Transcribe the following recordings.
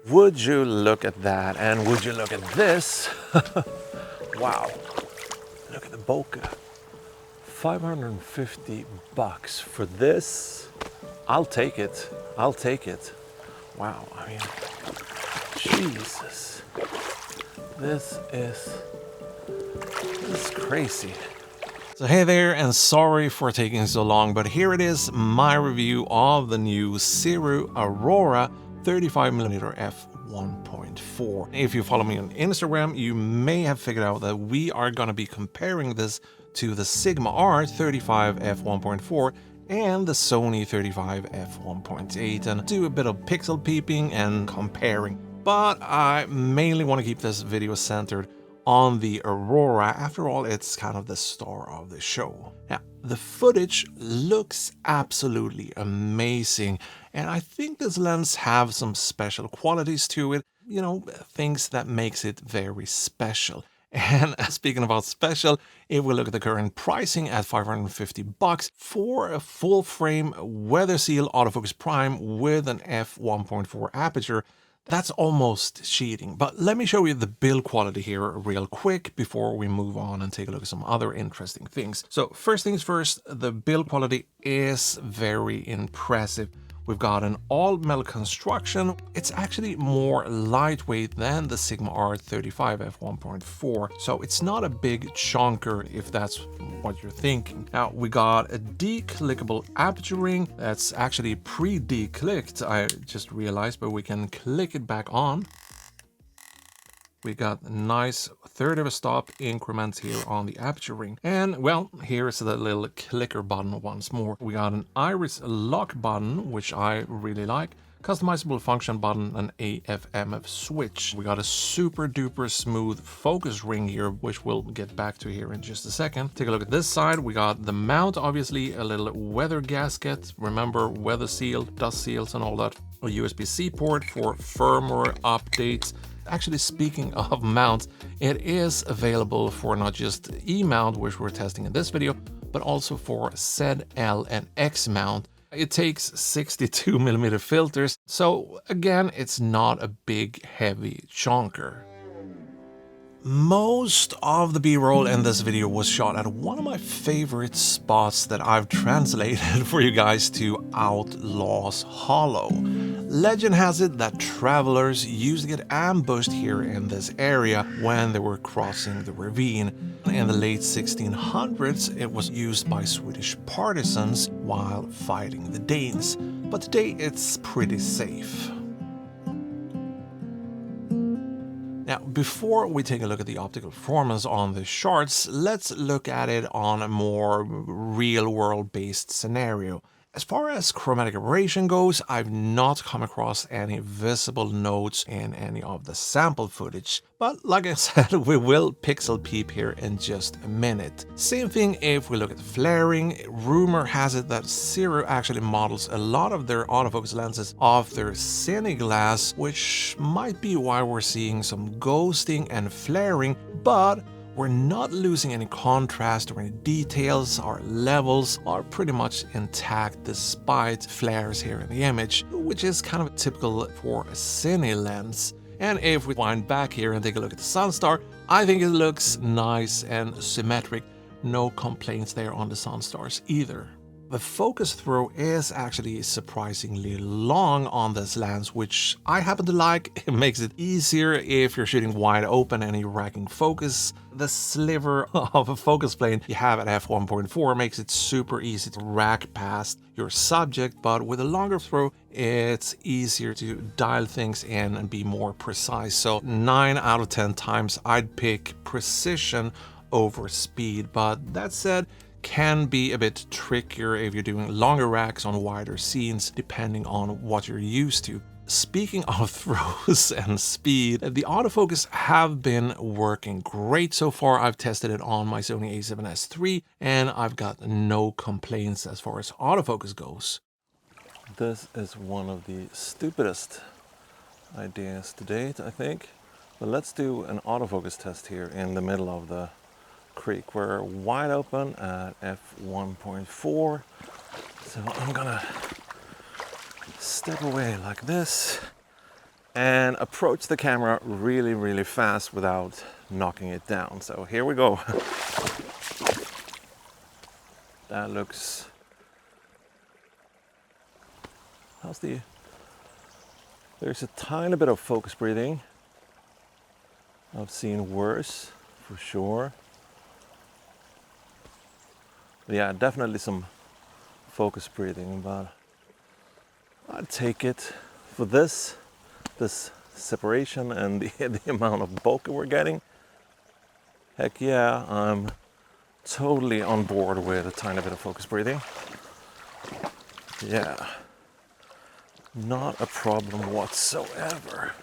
Would you look at that, and would you look at this? Wow, look at the bokeh. 550 bucks for this. I'll take it. I'll take it. Wow, I mean, Jesus. This is crazy. So hey there, and sorry for taking so long, but here it is, my review of the new Sirui Aurora 35mm f1.4. If you follow me on Instagram, you may have figured out that we are going to be comparing this to the Sigma R35 f1.4 and the Sony 35 f1.8 and do a bit of pixel peeping and comparing. But I mainly want to keep this video centered on the Aurora. After all, it's kind of the star of the show. Now, the footage looks absolutely amazing, and I think this lens have some special qualities to it, you know, things that makes it very special. And speaking about special, if we look at the current pricing at 550 bucks for a full frame weather seal autofocus prime with an f1.4 aperture, that's almost cheating. But let me show you the build quality here real quick before we move on and take a look at some other interesting things. So first things first, the build quality is very impressive. We've got an all-metal construction. It's actually more lightweight than the Sigma R35 f1.4, so it's not a big chunker if that's what you're thinking. Now, we got a declickable aperture ring that's actually pre-declicked, I just realized, but we can click it back on. We got a nice third of a stop increments here on the aperture ring. And well, here's the little clicker button once more. We got an iris lock button, which I really like. Customizable function button, an AF/MF switch. We got a super duper smooth focus ring here, which we'll get back to here in just a second. Take a look at this side. We got the mount, obviously, a little weather gasket. Remember, weather seal, dust seals and all that. A USB-C port for firmware updates. Actually, speaking of mounts, it is available for not just E-mount, which we're testing in this video, but also for Z, L, and X mount. It takes 62mm filters, so again, it's not a big, heavy chunker. Most of the B-roll in this video was shot at one of my favorite spots that I've translated for you guys to Outlaws Hollow. Legend has it that travelers used to get ambushed here in this area when they were crossing the ravine. In the late 1600s, it was used by Swedish partisans while fighting the Danes, but today it's pretty safe. Now, before we take a look at the optical performance on the shots, let's look at it on a more real-world based scenario. As far as chromatic aberration goes, I've not come across any visible nodes in any of the sample footage, but like I said, we will pixel peep here in just a minute. Same thing if we look at flaring. Rumor has it that Sirui actually models a lot of their autofocus lenses off their Cine glass, which might be why we're seeing some ghosting and flaring, but we're not losing any contrast or any details. Our levels are pretty much intact despite flares here in the image, which is kind of typical for a Cine lens. And if we wind back here and take a look at the Sunstar, I think it looks nice and symmetric. No complaints there on the Sunstars either. The focus throw is actually surprisingly long on this lens, which I happen to like. It makes it easier if you're shooting wide open and you're racking focus. The sliver of a focus plane you have at f1.4 makes it super easy to rack past your subject, but with a longer throw, it's easier to dial things in and be more precise. So 9 out of 10 times I'd pick precision over speed, but that said, can be a bit trickier if you're doing longer racks on wider scenes, depending on what you're used to. Speaking of throws and speed, the autofocus have been working great so far. I've tested it on my Sony a7S III and I've got no complaints as far as autofocus goes. This is one of the stupidest ideas to date, I think. But let's do an autofocus test here in the middle of the creek. We're wide open at f1.4, so I'm gonna step away like this and approach the camera really, really fast without knocking it down. So here we go. That looks... How's the... There's a tiny bit of focus breathing. I've seen worse, for sure. But yeah, definitely some focus breathing, but I'd take it for this separation and the amount of bokeh we're getting. Heck yeah, I'm totally on board with a tiny bit of focus breathing. Yeah, not a problem whatsoever.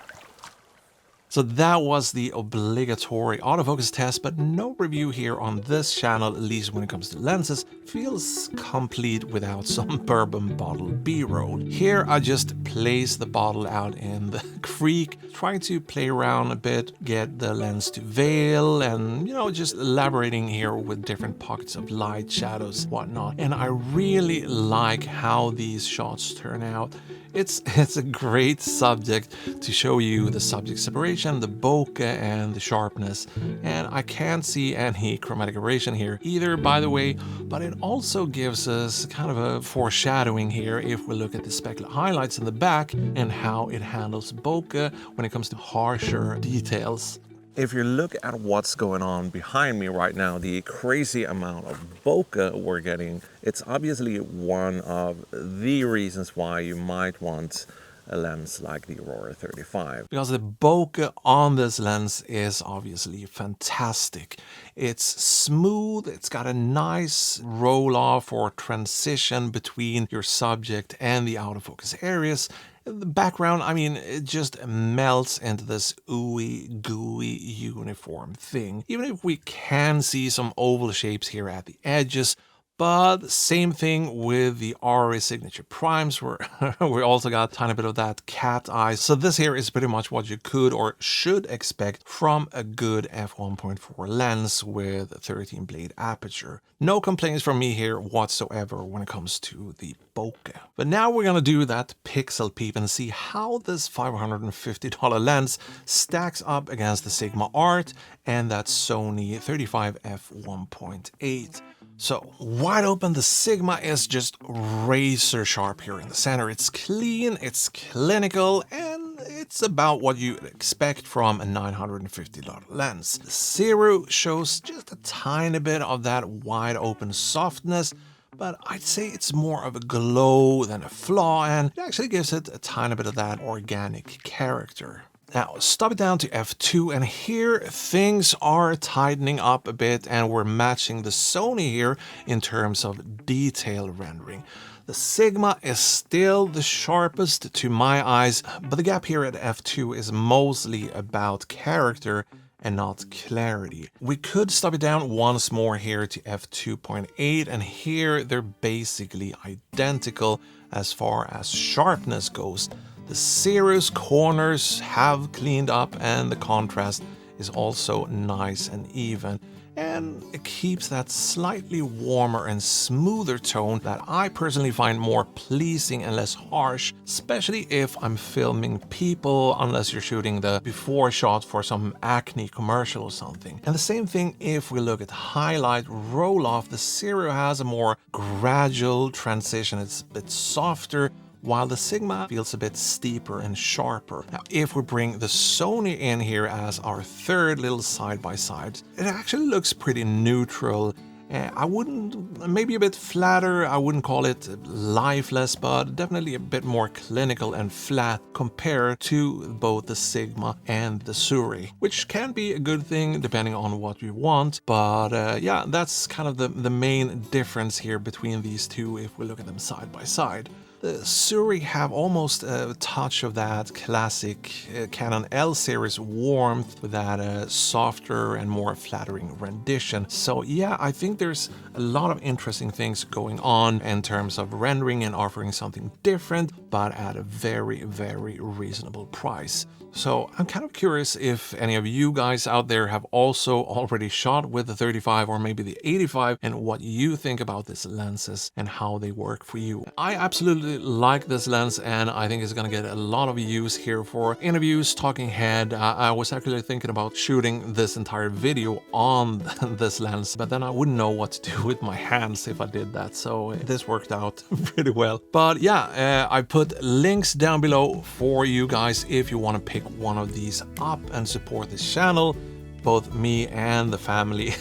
So that was the obligatory autofocus test, but no review here on this channel, at least when it comes to lenses, feels complete without some bourbon bottle B-roll. Here I just place the bottle out in the creek, trying to play around a bit, get the lens to veil, and just elaborating here with different pockets of light, shadows, whatnot. And I really like how these shots turn out. It's a great subject to show you the subject separation, the bokeh, and the sharpness. And I can't see any chromatic aberration here either, by the way, but it also gives us kind of a foreshadowing here if we look at the specular highlights in the back and how it handles bokeh when it comes to harsher details. If you look at what's going on behind me right now, the crazy amount of bokeh we're getting, it's obviously one of the reasons why you might want a lens like the Aurora 35. Because the bokeh on this lens is obviously fantastic. It's smooth, it's got a nice roll-off or transition between your subject and the out-of-focus areas. The background, I mean, it just melts into this ooey gooey uniform thing. Even if we can see some oval shapes here at the edges, but same thing with the RA signature primes, where we also got a tiny bit of that cat eye. So this here is pretty much what you could or should expect from a good f1.4 lens with a 13 blade aperture. No complaints from me here whatsoever when it comes to the bokeh. But now we're gonna do that pixel peep and see how this $550 lens stacks up against the Sigma Art and that Sony 35 f1.8. So wide open, the Sigma is just razor sharp here in the center. It's clean, it's clinical, and it's about what you expect from a $950 lens. The Sirui shows just a tiny bit of that wide open softness, but I'd say it's more of a glow than a flaw, and it actually gives it a tiny bit of that organic character. Now, stop it down to f2, and here things are tightening up a bit, and we're matching the Sony here in terms of detail rendering. The Sigma is still the sharpest to my eyes, but the gap here at f2 is mostly about character and not clarity. We could stop it down once more here to f2.8, and here they're basically identical as far as sharpness goes. The Sirui's corners have cleaned up, and the contrast is also nice and even. And it keeps that slightly warmer and smoother tone that I personally find more pleasing and less harsh, especially if I'm filming people, unless you're shooting the before shot for some acne commercial or something. And the same thing if we look at highlight roll-off, the Sirui has a more gradual transition. It's a bit softer, while the Sigma feels a bit steeper and sharper. Now, if we bring the Sony in here as our third little side-by-side, it actually looks pretty neutral. I wouldn't, maybe a bit flatter, I wouldn't call it lifeless, but definitely a bit more clinical and flat compared to both the Sigma and the Sirui, which can be a good thing depending on what you want. But yeah, that's kind of the main difference here between these two if we look at them side by side. The Sirui have almost a touch of that classic Canon L series warmth with that softer and more flattering rendition. So yeah, I think there's a lot of interesting things going on in terms of rendering and offering something different, but at a very, very reasonable price. So I'm kind of curious if any of you guys out there have also already shot with the 35 or maybe the 85 and what you think about these lenses and how they work for you. I absolutely really like this lens, and I think it's gonna get a lot of use here for interviews, talking head. I was actually thinking about shooting this entire video on this lens, but then I wouldn't know what to do with my hands if I did that, so this worked out pretty well. But yeah, I put links down below for you guys if you want to pick one of these up and support this channel. Both me and the family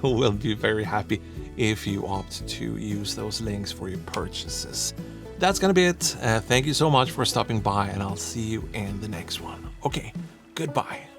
will be very happy if you opt to use those links for your purchases. That's gonna be it. Thank you so much for stopping by, and I'll see you in the next one. Okay, goodbye.